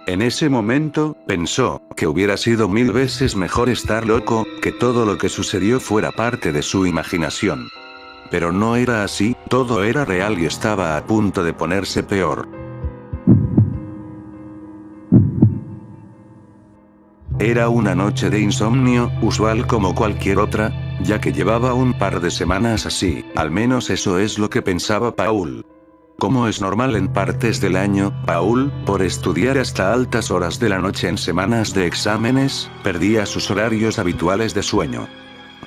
En ese momento, pensó que hubiera sido 1000 veces mejor estar loco, que todo lo que sucedió fuera parte de su imaginación. Pero no era así, todo era real y estaba a punto de ponerse peor. Era una noche de insomnio, usual como cualquier otra, ya que llevaba un par de semanas así, al menos eso es lo que pensaba Paul. Como es normal en partes del año, Paul, por estudiar hasta altas horas de la noche en semanas de exámenes, perdía sus horarios habituales de sueño.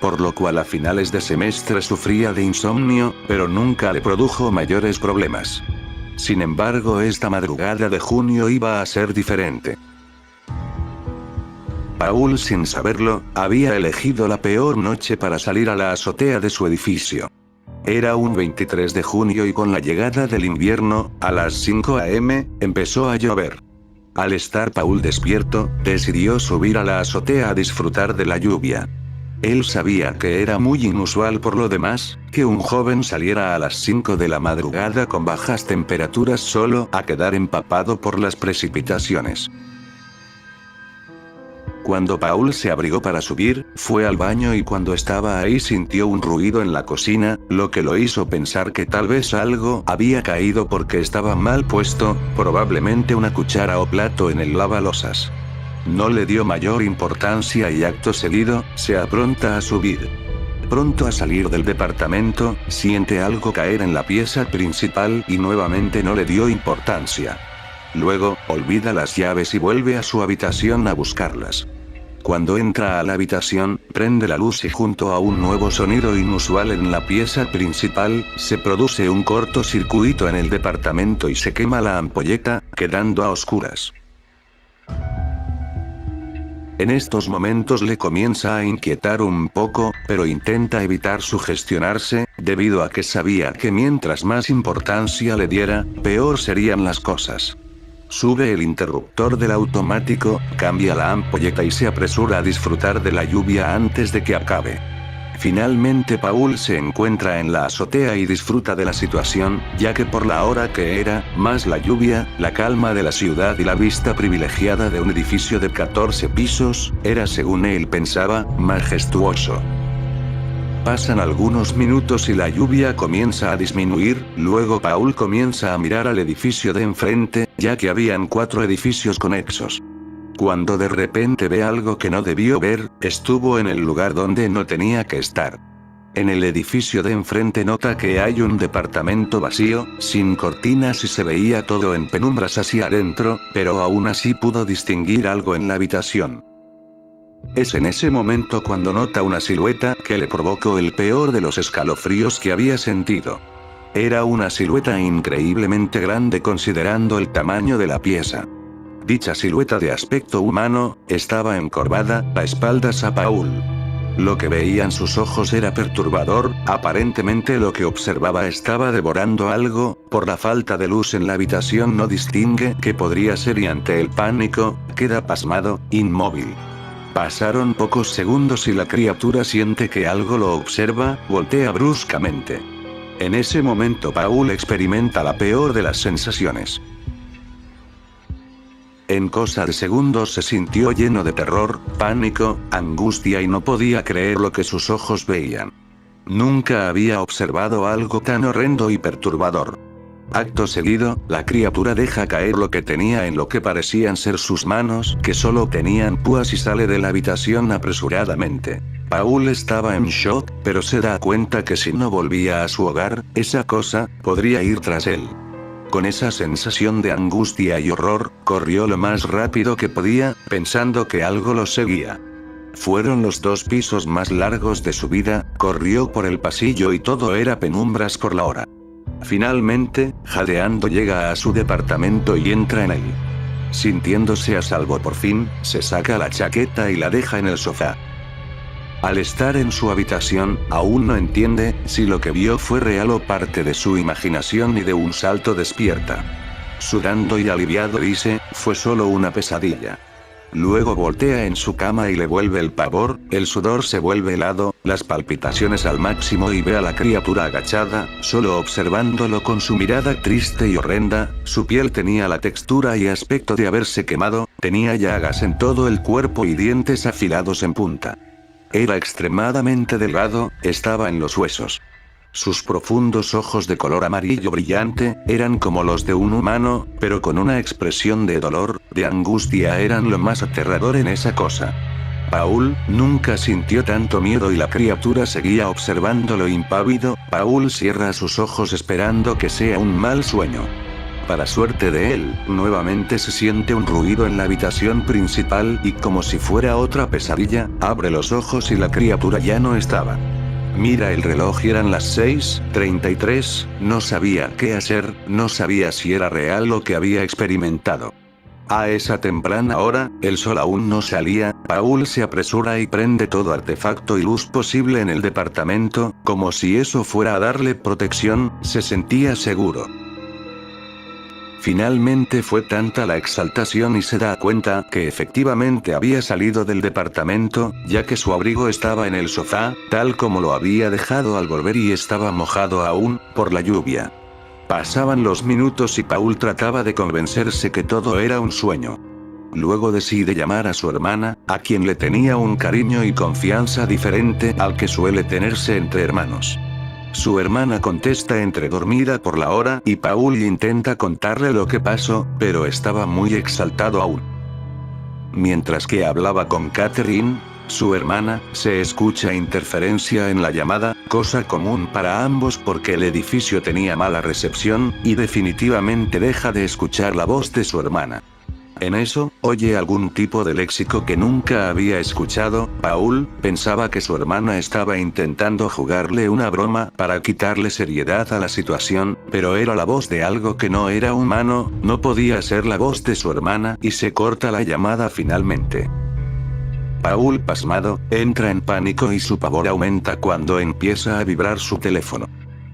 Por lo cual a finales de semestre sufría de insomnio, pero nunca le produjo mayores problemas. Sin embargo, esta madrugada de junio iba a ser diferente. Paul, sin saberlo, había elegido la peor noche para salir a la azotea de su edificio. Era un 23 de junio y con la llegada del invierno, a las 5 a.m., empezó a llover. Al estar Paul despierto, decidió subir a la azotea a disfrutar de la lluvia. Él sabía que era muy inusual por lo demás, que un joven saliera a las 5 de la madrugada con bajas temperaturas solo a quedar empapado por las precipitaciones. Cuando Paul se abrigó para subir, fue al baño y cuando estaba ahí sintió un ruido en la cocina, lo que lo hizo pensar que tal vez algo había caído porque estaba mal puesto, probablemente una cuchara o plato en el lavalosas. No le dio mayor importancia y acto seguido, se apronta a subir. Pronto a salir del departamento, siente algo caer en la pieza principal y nuevamente no le dio importancia. Luego, olvida las llaves y vuelve a su habitación a buscarlas. Cuando entra a la habitación, prende la luz y junto a un nuevo sonido inusual en la pieza principal, se produce un cortocircuito en el departamento y se quema la ampolleta, quedando a oscuras. En estos momentos le comienza a inquietar un poco, pero intenta evitar sugestionarse, debido a que sabía que mientras más importancia le diera, peor serían las cosas. Sube el interruptor del automático, cambia la ampolleta y se apresura a disfrutar de la lluvia antes de que acabe. Finalmente Paul se encuentra en la azotea y disfruta de la situación, ya que por la hora que era, más la lluvia, la calma de la ciudad y la vista privilegiada de un edificio de 14 pisos, era según él pensaba, majestuoso. Pasan algunos minutos y la lluvia comienza a disminuir, luego Paul comienza a mirar al edificio de enfrente, ya que habían 4 edificios conexos. Cuando de repente ve algo que no debió ver, estuvo en el lugar donde no tenía que estar. En el edificio de enfrente nota que hay un departamento vacío, sin cortinas y se veía todo en penumbras hacia adentro, pero aún así pudo distinguir algo en la habitación. Es en ese momento cuando nota una silueta que le provocó el peor de los escalofríos que había sentido. Era una silueta increíblemente grande considerando el tamaño de la pieza. Dicha silueta de aspecto humano, estaba encorvada, a espaldas a Paul. Lo que veían sus ojos era perturbador, aparentemente lo que observaba estaba devorando algo, por la falta de luz en la habitación no distingue qué podría ser y ante el pánico, queda pasmado, inmóvil. Pasaron pocos segundos y la criatura siente que algo lo observa, voltea bruscamente. En ese momento Paul experimenta la peor de las sensaciones. En cosa de segundos se sintió lleno de terror, pánico, angustia y no podía creer lo que sus ojos veían. Nunca había observado algo tan horrendo y perturbador. Acto seguido, la criatura deja caer lo que tenía en lo que parecían ser sus manos, que solo tenían púas y sale de la habitación apresuradamente. Paul estaba en shock, pero se da cuenta que si no volvía a su hogar, esa cosa podría ir tras él. Con esa sensación de angustia y horror, corrió lo más rápido que podía, pensando que algo lo seguía. Fueron los 2 pisos más largos de su vida, corrió por el pasillo y todo era penumbras por la hora. Finalmente, jadeando llega a su departamento y entra en él. Sintiéndose a salvo por fin, se saca la chaqueta y la deja en el sofá. Al estar en su habitación, aún no entiende si lo que vio fue real o parte de su imaginación y de un salto despierta. Sudando y aliviado dice, fue solo una pesadilla. Luego voltea en su cama y le vuelve el pavor, el sudor se vuelve helado, las palpitaciones al máximo y ve a la criatura agachada, solo observándolo con su mirada triste y horrenda. Su piel tenía la textura y aspecto de haberse quemado, tenía llagas en todo el cuerpo y dientes afilados en punta. Era extremadamente delgado, estaba en los huesos. Sus profundos ojos de color amarillo brillante, eran como los de un humano, pero con una expresión de dolor, de angustia, eran lo más aterrador en esa cosa. Paul nunca sintió tanto miedo y la criatura seguía observándolo impávido. Paul cierra sus ojos esperando que sea un mal sueño. Para suerte de él, nuevamente se siente un ruido en la habitación principal y como si fuera otra pesadilla, abre los ojos y la criatura ya no estaba. Mira el reloj y eran las 6:33, no sabía qué hacer, no sabía si era real lo que había experimentado. A esa temprana hora, el sol aún no salía. Paul se apresura y prende todo artefacto y luz posible en el departamento, como si eso fuera a darle protección, se sentía seguro. Finalmente fue tanta la exaltación y se da cuenta que efectivamente había salido del departamento, ya que su abrigo estaba en el sofá, tal como lo había dejado al volver y estaba mojado aún, por la lluvia. Pasaban los minutos y Paul trataba de convencerse que todo era un sueño. Luego decide llamar a su hermana, a quien le tenía un cariño y confianza diferente al que suele tenerse entre hermanos. Su hermana contesta entre dormida por la hora y Paul intenta contarle lo que pasó, pero estaba muy exaltado aún. Mientras que hablaba con Catherine, su hermana, se escucha interferencia en la llamada, cosa común para ambos porque el edificio tenía mala recepción, y definitivamente deja de escuchar la voz de su hermana. En eso, oye algún tipo de léxico que nunca había escuchado. Paul pensaba que su hermana estaba intentando jugarle una broma para quitarle seriedad a la situación, pero era la voz de algo que no era humano, no podía ser la voz de su hermana, y se corta la llamada finalmente. Paul, pasmado, entra en pánico y su pavor aumenta cuando empieza a vibrar su teléfono.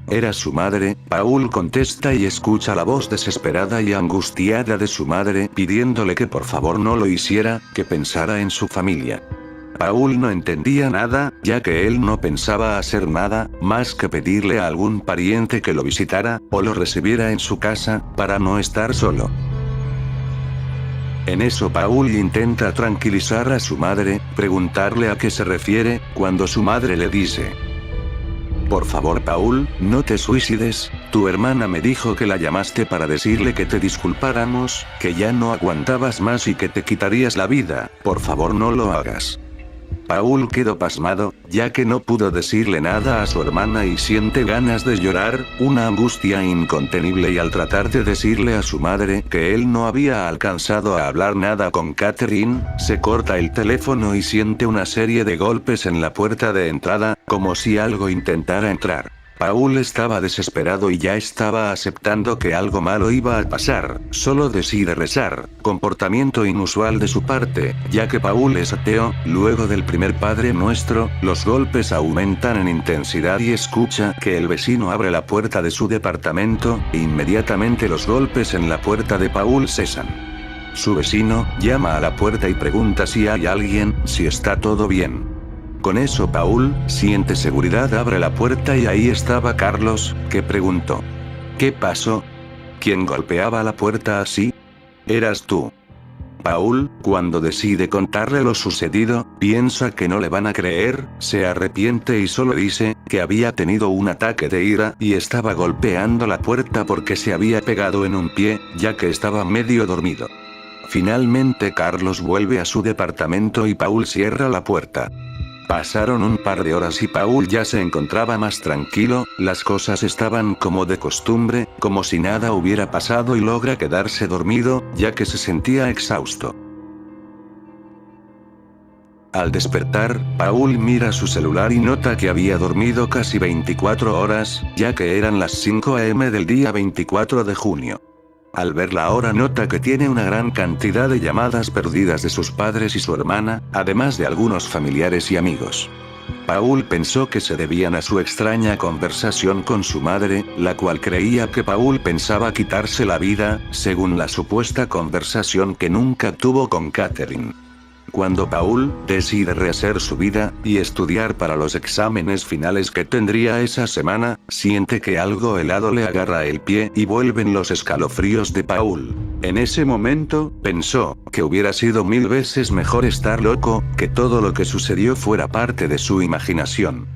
Era su madre. Paul contesta y escucha la voz desesperada y angustiada de su madre pidiéndole que por favor no lo hiciera, que pensara en su familia. Paul no entendía nada, ya que él no pensaba hacer nada, más que pedirle a algún pariente que lo visitara, o lo recibiera en su casa, para no estar solo. En eso Paul intenta tranquilizar a su madre, preguntarle a qué se refiere, cuando su madre le dice: por favor Paul, no te suicides, tu hermana me dijo que la llamaste para decirle que te disculpáramos, que ya no aguantabas más y que te quitarías la vida, por favor no lo hagas. Paul quedó pasmado, ya que no pudo decirle nada a su hermana y siente ganas de llorar, una angustia incontenible, y al tratar de decirle a su madre que él no había alcanzado a hablar nada con Catherine, se corta el teléfono y siente una serie de golpes en la puerta de entrada, como si algo intentara entrar. Paul estaba desesperado y ya estaba aceptando que algo malo iba a pasar, solo decide rezar, comportamiento inusual de su parte, ya que Paul es ateo. Luego del primer Padre Nuestro, los golpes aumentan en intensidad y escucha que el vecino abre la puerta de su departamento, e inmediatamente los golpes en la puerta de Paul cesan. Su vecino llama a la puerta y pregunta si hay alguien, si está todo bien. Con eso Paul siente seguridad, abre la puerta y ahí estaba Carlos, que preguntó: ¿qué pasó? ¿Quién golpeaba la puerta así? ¿Eras tú? Paul, cuando decide contarle lo sucedido, piensa que no le van a creer, se arrepiente y solo dice que había tenido un ataque de ira y estaba golpeando la puerta porque se había pegado en un pie, ya que estaba medio dormido. Finalmente Carlos vuelve a su departamento y Paul cierra la puerta. Pasaron un par de horas y Paul ya se encontraba más tranquilo, las cosas estaban como de costumbre, como si nada hubiera pasado, y logra quedarse dormido, ya que se sentía exhausto. Al despertar, Paul mira su celular y nota que había dormido casi 24 horas, ya que eran las 5 a.m. del día 24 de junio. Al ver la hora nota que tiene una gran cantidad de llamadas perdidas de sus padres y su hermana, además de algunos familiares y amigos. Paul pensó que se debían a su extraña conversación con su madre, la cual creía que Paul pensaba quitarse la vida, según la supuesta conversación que nunca tuvo con Catherine. Cuando Paul decide rehacer su vida y estudiar para los exámenes finales que tendría esa semana, siente que algo helado le agarra el pie y vuelven los escalofríos de Paul. En ese momento, pensó que hubiera sido 1000 veces mejor estar loco, que todo lo que sucedió fuera parte de su imaginación.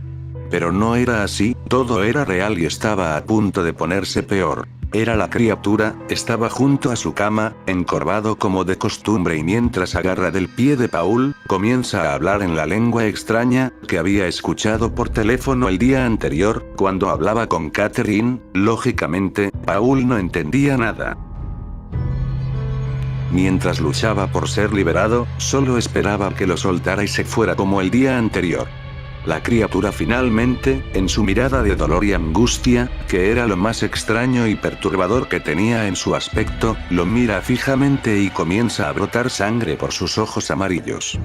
Pero no era así, todo era real y estaba a punto de ponerse peor. Era la criatura, estaba junto a su cama, encorvado como de costumbre y mientras agarra del pie de Paul, comienza a hablar en la lengua extraña, que había escuchado por teléfono el día anterior, cuando hablaba con Catherine. Lógicamente, Paul no entendía nada. Mientras luchaba por ser liberado, solo esperaba que lo soltara y se fuera como el día anterior. La criatura finalmente, en su mirada de dolor y angustia, que era lo más extraño y perturbador que tenía en su aspecto, lo mira fijamente y comienza a brotar sangre por sus ojos amarillos.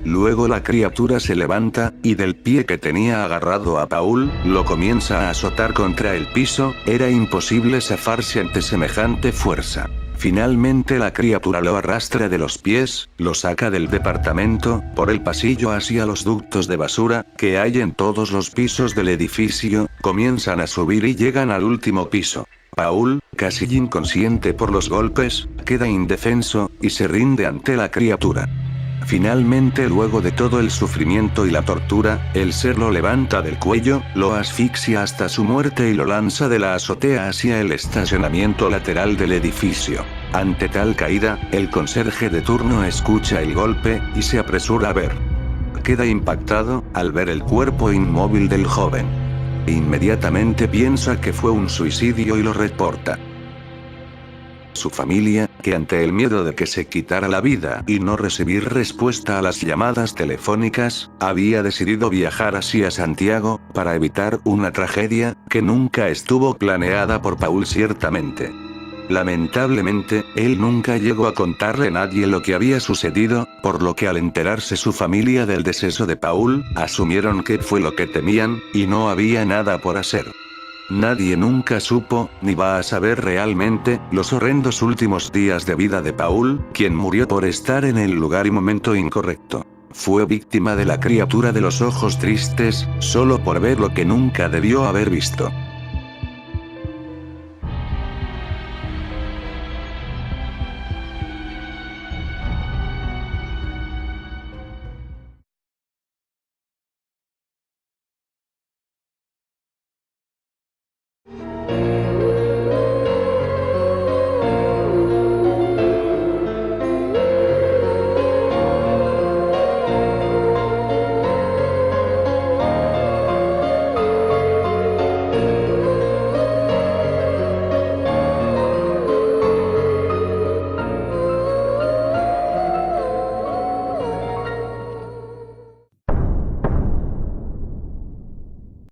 Luego la criatura se levanta, y del pie que tenía agarrado a Paul, lo comienza a azotar contra el piso. Era imposible zafarse ante semejante fuerza. Finalmente la criatura lo arrastra de los pies, lo saca del departamento, por el pasillo hacia los ductos de basura, que hay en todos los pisos del edificio, comienzan a subir y llegan al último piso. Paul, casi inconsciente por los golpes, queda indefenso, y se rinde ante la criatura. Finalmente, luego de todo el sufrimiento y la tortura, el ser lo levanta del cuello, lo asfixia hasta su muerte y lo lanza de la azotea hacia el estacionamiento lateral del edificio. Ante tal caída, el conserje de turno escucha el golpe, y se apresura a ver. Queda impactado, al ver el cuerpo inmóvil del joven. Inmediatamente piensa que fue un suicidio y lo reporta. Su familia, que ante el miedo de que se quitara la vida y no recibir respuesta a las llamadas telefónicas, había decidido viajar hacia Santiago, para evitar una tragedia, que nunca estuvo planeada por Paul ciertamente. Lamentablemente, él nunca llegó a contarle a nadie lo que había sucedido, por lo que al enterarse su familia del deceso de Paul, asumieron que fue lo que temían, y no había nada por hacer. Nadie nunca supo, ni va a saber realmente, los horrendos últimos días de vida de Paul, quien murió por estar en el lugar y momento incorrecto. Fue víctima de la criatura de los ojos tristes, solo por ver lo que nunca debió haber visto.